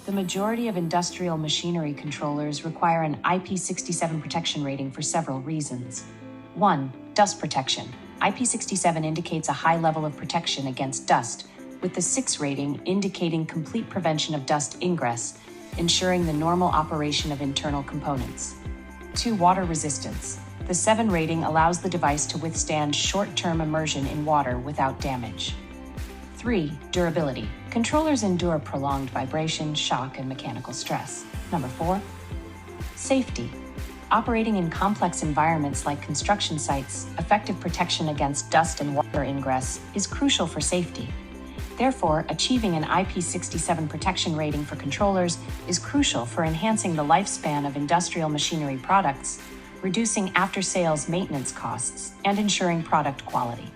The majority of industrial machinery controllers require an IP67 protection rating for several reasons. 1. Dust protection. IP67 indicates a high level of protection against dust, with the 6 rating indicating complete prevention of dust ingress, ensuring the normal operation of internal components. 2. Water resistance. The 7 rating allows the device to withstand short-term immersion in water without damage. 3. Durability. Controllers endure prolonged vibration, shock, and mechanical stress. 4. Safety. Operating in complex environments like construction sites, effective protection against dust and water ingress is crucial for safety. Therefore, achieving an IP67 protection rating for controllers is crucial for enhancing the lifespan of industrial machinery products, reducing after-sales maintenance costs, and ensuring product quality.